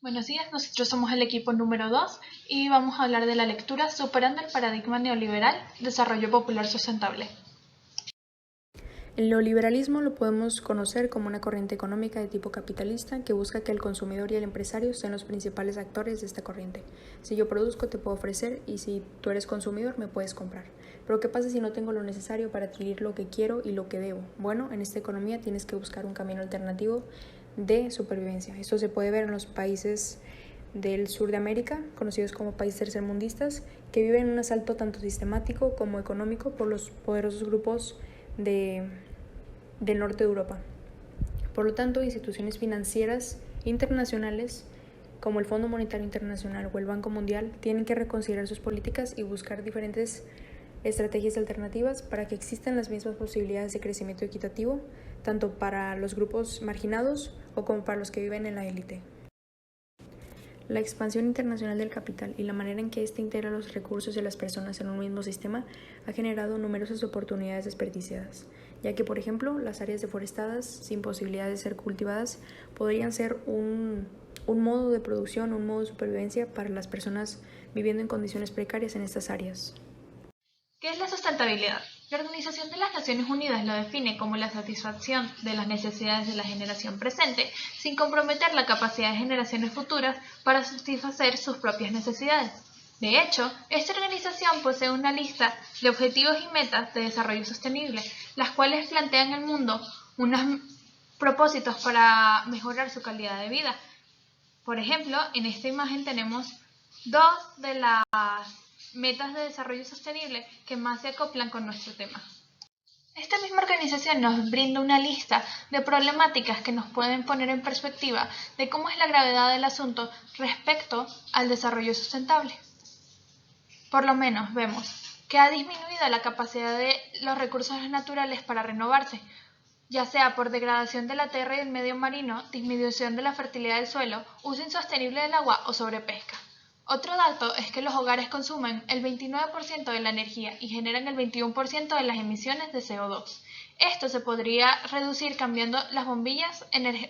Buenos días, nosotros somos el equipo número 2 y vamos a hablar de la lectura Superando el paradigma neoliberal, desarrollo popular sustentable. El neoliberalismo lo podemos conocer como una corriente económica de tipo capitalista que busca que el consumidor y el empresario sean los principales actores de esta corriente. Si yo produzco, te puedo ofrecer, y si tú eres consumidor, me puedes comprar. Pero ¿qué pasa si no tengo lo necesario para adquirir lo que quiero y lo que debo? Bueno, en esta economía tienes que buscar un camino alternativo de supervivencia. Esto se puede ver en los países del sur de América, conocidos como países tercermundistas, que viven un asalto tanto sistemático como económico por los poderosos grupos del norte de Europa. Por lo tanto, instituciones financieras internacionales como el Fondo Monetario Internacional o el Banco Mundial tienen que reconsiderar sus políticas y buscar diferentes estrategias alternativas para que existan las mismas posibilidades de crecimiento equitativo, tanto para los grupos marginados o como para los que viven en la élite. La expansión internacional del capital y la manera en que éste integra los recursos de las personas en un mismo sistema ha generado numerosas oportunidades desperdiciadas, ya que, por ejemplo, las áreas deforestadas sin posibilidad de ser cultivadas podrían ser un modo de producción, un modo de supervivencia para las personas viviendo en condiciones precarias en estas áreas. ¿Qué es la sustentabilidad? La Organización de las Naciones Unidas lo define como la satisfacción de las necesidades de la generación presente sin comprometer la capacidad de generaciones futuras para satisfacer sus propias necesidades. De hecho, esta organización posee una lista de objetivos y metas de desarrollo sostenible, las cuales plantean al mundo unos propósitos para mejorar su calidad de vida. Por ejemplo, en esta imagen tenemos dos de las metas de desarrollo sostenible que más se acoplan con nuestro tema. Esta misma organización nos brinda una lista de problemáticas que nos pueden poner en perspectiva de cómo es la gravedad del asunto respecto al desarrollo sustentable. Por lo menos vemos que ha disminuido la capacidad de los recursos naturales para renovarse, ya sea por degradación de la tierra y del medio marino, disminución de la fertilidad del suelo, uso insostenible del agua o sobrepesca. Otro dato es que los hogares consumen el 29% de la energía y generan el 21% de las emisiones de CO2. Esto se podría reducir cambiando las bombillas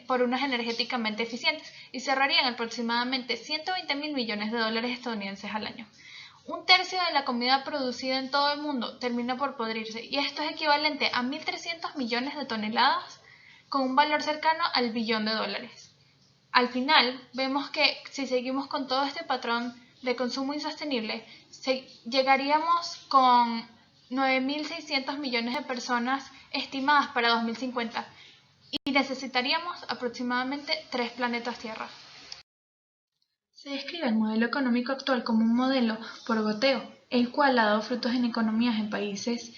por unas energéticamente eficientes y se ahorrarían aproximadamente 120.000 millones de dólares estadounidenses al año. Un tercio de la comida producida en todo el mundo termina por podrirse, y esto es equivalente a 1.300 millones de toneladas, con un valor cercano al billón de dólares. Al final, vemos que si seguimos con todo este patrón de consumo insostenible, llegaríamos con 9.600 millones de personas estimadas para 2050 y necesitaríamos aproximadamente 3 planetas Tierra. Se describe el modelo económico actual como un modelo por goteo, el cual ha dado frutos en economías en países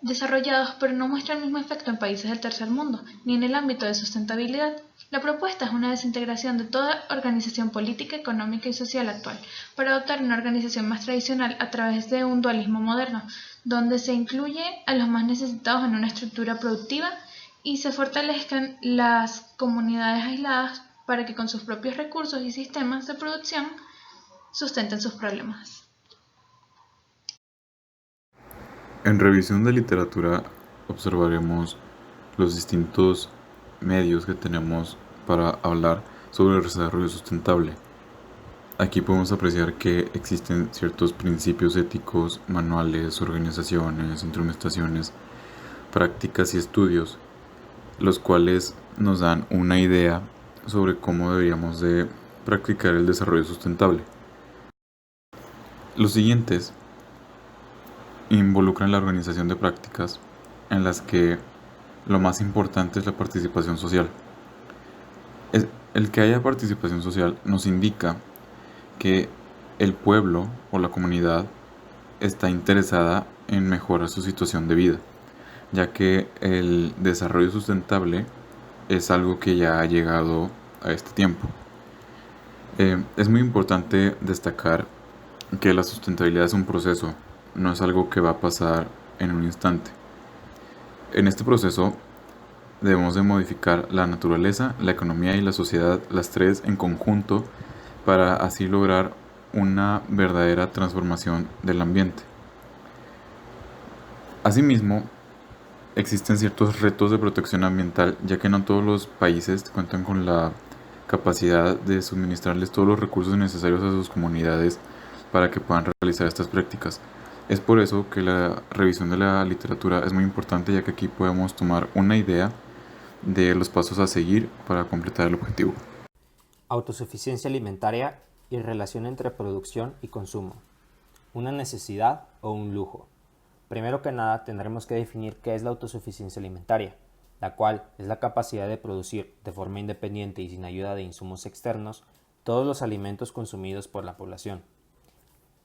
desarrollados, pero no muestra el mismo efecto en países del tercer mundo, ni en el ámbito de sustentabilidad. La propuesta es una desintegración de toda organización política, económica y social actual, para adoptar una organización más tradicional a través de un dualismo moderno, donde se incluye a los más necesitados en una estructura productiva y se fortalezcan las comunidades aisladas para que con sus propios recursos y sistemas de producción sustenten sus problemas. En revisión de literatura observaremos los distintos medios que tenemos para hablar sobre el desarrollo sustentable. Aquí podemos apreciar que existen ciertos principios éticos, manuales, organizaciones, instrumentaciones, prácticas y estudios, los cuales nos dan una idea sobre cómo deberíamos de practicar el desarrollo sustentable. Los siguientes involucran la organización de prácticas en las que lo más importante es la participación social. El que haya participación social nos indica que el pueblo o la comunidad está interesada en mejorar su situación de vida, ya que el desarrollo sustentable es algo que ya ha llegado a este tiempo. Es muy importante destacar que la sustentabilidad es un proceso, no es algo que va a pasar en un instante. En este proceso debemos de modificar la naturaleza, la economía y la sociedad, las tres en conjunto, para así lograr una verdadera transformación del ambiente. Asimismo, existen ciertos retos de protección ambiental, ya que no todos los países cuentan con la capacidad de suministrarles todos los recursos necesarios a sus comunidades para que puedan realizar estas prácticas. Es por eso que la revisión de la literatura es muy importante, ya que aquí podemos tomar una idea de los pasos a seguir para completar el objetivo. Autosuficiencia alimentaria y relación entre producción y consumo. ¿Una necesidad o un lujo? Primero que nada, tendremos que definir qué es la autosuficiencia alimentaria, la cual es la capacidad de producir de forma independiente y sin ayuda de insumos externos todos los alimentos consumidos por la población,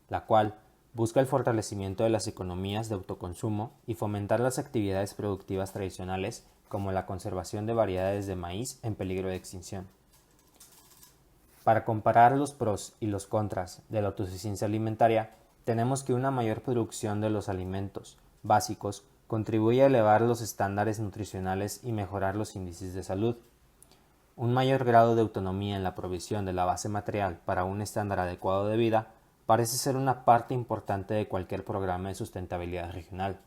la cual busca el fortalecimiento de las economías de autoconsumo y fomentar las actividades productivas tradicionales como la conservación de variedades de maíz en peligro de extinción. Para comparar los pros y los contras de la autosuficiencia alimentaria, tenemos que una mayor producción de los alimentos básicos contribuye a elevar los estándares nutricionales y mejorar los índices de salud. Un mayor grado de autonomía en la provisión de la base material para un estándar adecuado de vida parece ser una parte importante de cualquier programa de sustentabilidad regional,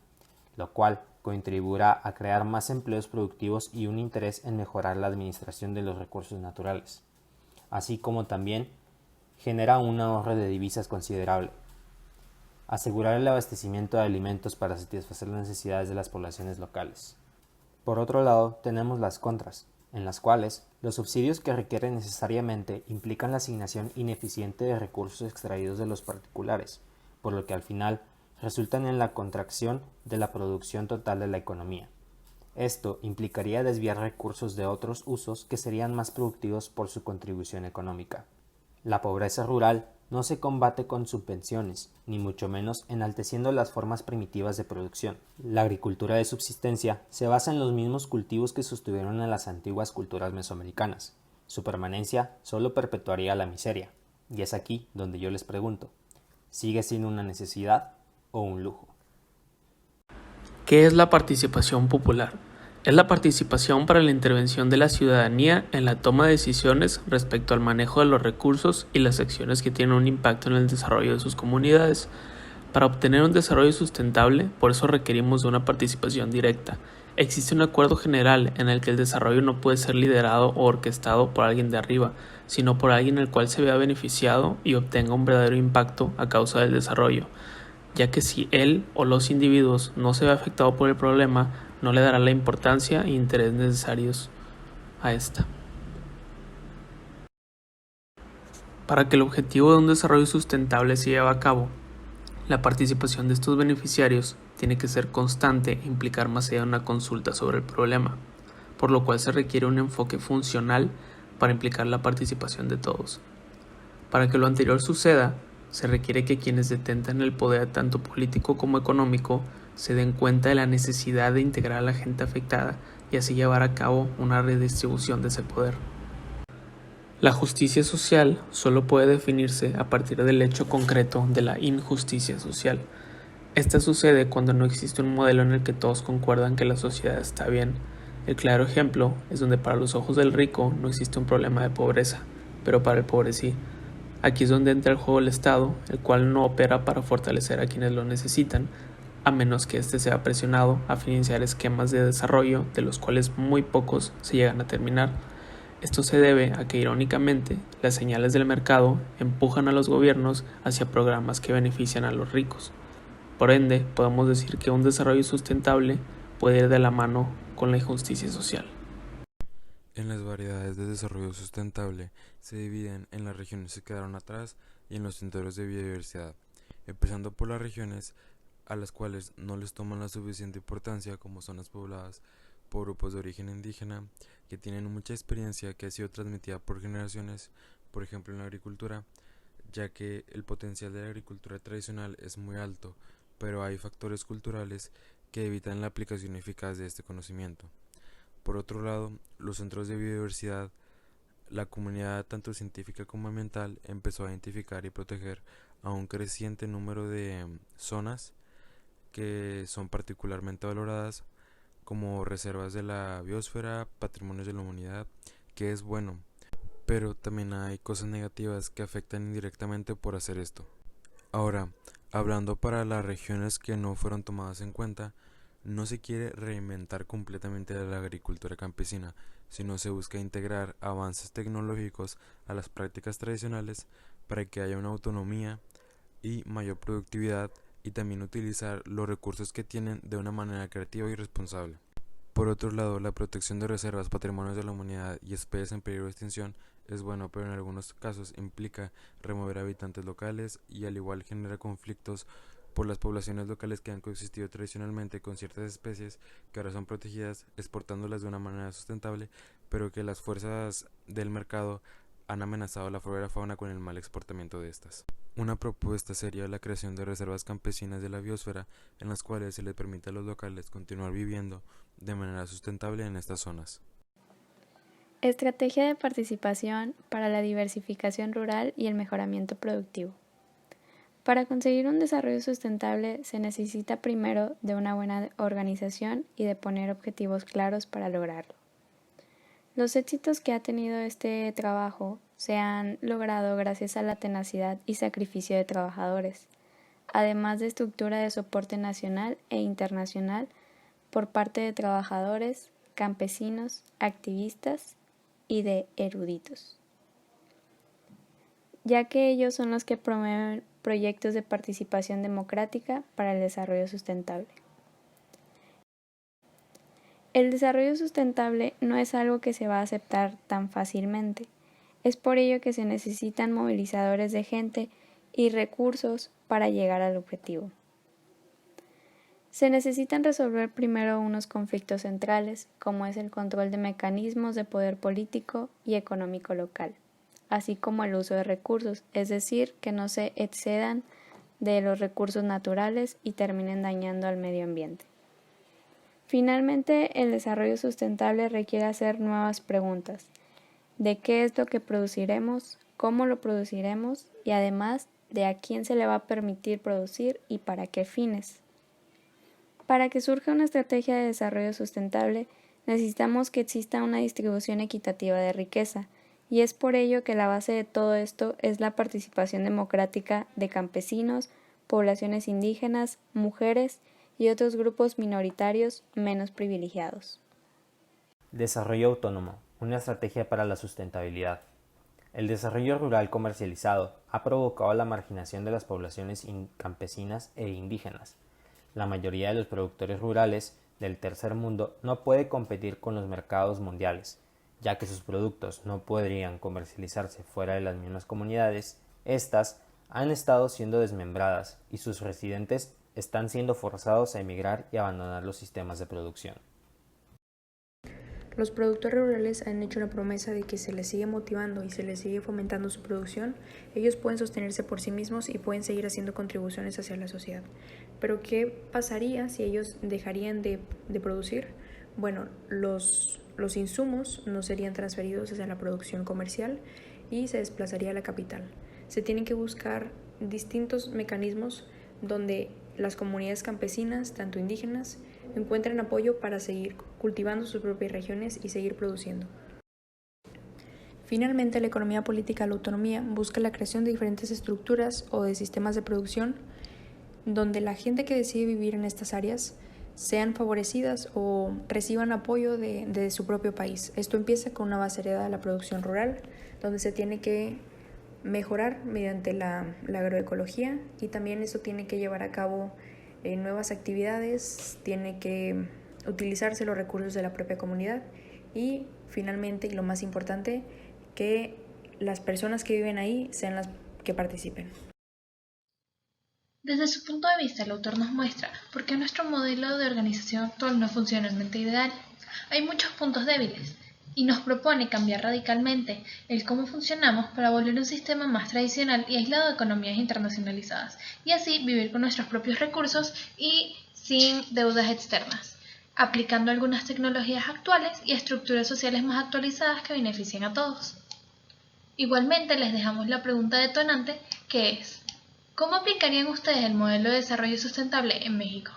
lo cual contribuirá a crear más empleos productivos y un interés en mejorar la administración de los recursos naturales, así como también genera un ahorro de divisas considerable. Asegurar el abastecimiento de alimentos para satisfacer las necesidades de las poblaciones locales. Por otro lado, tenemos las contras, en las cuales los subsidios que requieren necesariamente implican la asignación ineficiente de recursos extraídos de los particulares, por lo que al final resultan en la contracción de la producción total de la economía. Esto implicaría desviar recursos de otros usos que serían más productivos por su contribución económica. La pobreza rural no se combate con subvenciones, ni mucho menos enalteciendo las formas primitivas de producción. La agricultura de subsistencia se basa en los mismos cultivos que sostuvieron a las antiguas culturas mesoamericanas. Su permanencia solo perpetuaría la miseria. Y es aquí donde yo les pregunto, ¿sigue siendo una necesidad o un lujo? ¿Qué es la participación popular? Es la participación para la intervención de la ciudadanía en la toma de decisiones respecto al manejo de los recursos y las acciones que tienen un impacto en el desarrollo de sus comunidades. Para obtener un desarrollo sustentable, por eso requerimos de una participación directa. Existe un acuerdo general en el que el desarrollo no puede ser liderado o orquestado por alguien de arriba, sino por alguien el cual se vea beneficiado y obtenga un verdadero impacto a causa del desarrollo, ya que si él o los individuos no se ve afectado por el problema, no le dará la importancia e interés necesarios a esta. Para que el objetivo de un desarrollo sustentable se lleve a cabo, la participación de estos beneficiarios tiene que ser constante e implicar más allá de una consulta sobre el problema, por lo cual se requiere un enfoque funcional para implicar la participación de todos. Para que lo anterior suceda, se requiere que quienes detentan el poder tanto político como económico se den cuenta de la necesidad de integrar a la gente afectada y así llevar a cabo una redistribución de ese poder. La justicia social solo puede definirse a partir del hecho concreto de la injusticia social. Esta sucede cuando no existe un modelo en el que todos concuerdan que la sociedad está bien. El claro ejemplo es donde para los ojos del rico no existe un problema de pobreza, pero para el pobre sí. Aquí es donde entra el juego el Estado, el cual no opera para fortalecer a quienes lo necesitan, a menos que éste sea presionado a financiar esquemas de desarrollo de los cuales muy pocos se llegan a terminar. Esto se debe a que, irónicamente, las señales del mercado empujan a los gobiernos hacia programas que benefician a los ricos. Por ende, podemos decir que un desarrollo sustentable puede ir de la mano con la injusticia social. En las variedades de desarrollo sustentable se dividen en las regiones que quedaron atrás y en los centros de biodiversidad, empezando por las regiones a las cuales no les toman la suficiente importancia como zonas pobladas por grupos de origen indígena que tienen mucha experiencia que ha sido transmitida por generaciones, por ejemplo en la agricultura, ya que el potencial de la agricultura tradicional es muy alto, pero hay factores culturales que evitan la aplicación eficaz de este conocimiento. Por otro lado, los centros de biodiversidad, la comunidad tanto científica como ambiental empezó a identificar y proteger a un creciente número de zonas que son particularmente valoradas como reservas de la biosfera, patrimonios de la humanidad, que es bueno, pero también hay cosas negativas que afectan indirectamente por hacer esto. Ahora, hablando para las regiones que no fueron tomadas en cuenta, no se quiere reinventar completamente la agricultura campesina, sino se busca integrar avances tecnológicos a las prácticas tradicionales para que haya una autonomía y mayor productividad y también utilizar los recursos que tienen de una manera creativa y responsable. Por otro lado, la protección de reservas, patrimonios de la humanidad y especies en peligro de extinción es bueno, pero en algunos casos implica remover habitantes locales y al igual genera conflictos por las poblaciones locales que han coexistido tradicionalmente con ciertas especies que ahora son protegidas, exportándolas de una manera sustentable, pero que las fuerzas del mercado han amenazado la flora y la fauna con el mal exportamiento de estas. Una propuesta sería la creación de reservas campesinas de la biosfera en las cuales se les permite a los locales continuar viviendo de manera sustentable en estas zonas. Estrategia de participación para la diversificación rural y el mejoramiento productivo. Para conseguir un desarrollo sustentable se necesita primero de una buena organización y de poner objetivos claros para lograrlo. Los éxitos que ha tenido este trabajo se han logrado gracias a la tenacidad y sacrificio de trabajadores, además de estructura de soporte nacional e internacional por parte de trabajadores, campesinos, activistas y de eruditos, ya que ellos son los que promueven proyectos de participación democrática para el desarrollo sustentable. El desarrollo sustentable no es algo que se va a aceptar tan fácilmente. Es por ello que se necesitan movilizadores de gente y recursos para llegar al objetivo. Se necesitan resolver primero unos conflictos centrales, como es el control de mecanismos de poder político y económico local, así como el uso de recursos, es decir, que no se excedan de los recursos naturales y terminen dañando al medio ambiente. Finalmente, el desarrollo sustentable requiere hacer nuevas preguntas de qué es lo que produciremos, cómo lo produciremos y además de a quién se le va a permitir producir y para qué fines. Para que surja una estrategia de desarrollo sustentable, necesitamos que exista una distribución equitativa de riqueza, y es por ello que la base de todo esto es la participación democrática de campesinos, poblaciones indígenas, mujeres y otros grupos minoritarios menos privilegiados. Desarrollo autónomo, una estrategia para la sustentabilidad. El desarrollo rural comercializado ha provocado la marginación de las poblaciones campesinas e indígenas. La mayoría de los productores rurales del tercer mundo no puede competir con los mercados mundiales, ya que sus productos no podrían comercializarse fuera de las mismas comunidades. Estas han estado siendo desmembradas y sus residentes están siendo forzados a emigrar y abandonar los sistemas de producción. Los productores rurales han hecho una promesa de que se les sigue motivando y se les sigue fomentando su producción, ellos pueden sostenerse por sí mismos y pueden seguir haciendo contribuciones hacia la sociedad. Pero ¿qué pasaría si ellos dejarían de producir? Bueno, los insumos no serían transferidos hacia la producción comercial y se desplazaría a la capital. Se tienen que buscar distintos mecanismos donde las comunidades campesinas, tanto indígenas, encuentren apoyo para seguir cultivando sus propias regiones y seguir produciendo. Finalmente, la economía política de la autonomía busca la creación de diferentes estructuras o de sistemas de producción donde la gente que decide vivir en estas áreas sean favorecidas o reciban apoyo de su propio país. Esto empieza con una base heredada de la producción rural, donde se tiene que mejorar mediante la agroecología y también eso tiene que llevar a cabo nuevas actividades, tiene que utilizarse los recursos de la propia comunidad y finalmente, y lo más importante, que las personas que viven ahí sean las que participen. Desde su punto de vista, el autor nos muestra por qué nuestro modelo de organización actual no funciona en mente ideal. Hay muchos puntos débiles y nos propone cambiar radicalmente el cómo funcionamos para volver un sistema más tradicional y aislado de economías internacionalizadas y así vivir con nuestros propios recursos y sin deudas externas, aplicando algunas tecnologías actuales y estructuras sociales más actualizadas que beneficien a todos. Igualmente les dejamos la pregunta detonante que es: ¿cómo aplicarían ustedes el modelo de desarrollo sustentable en México?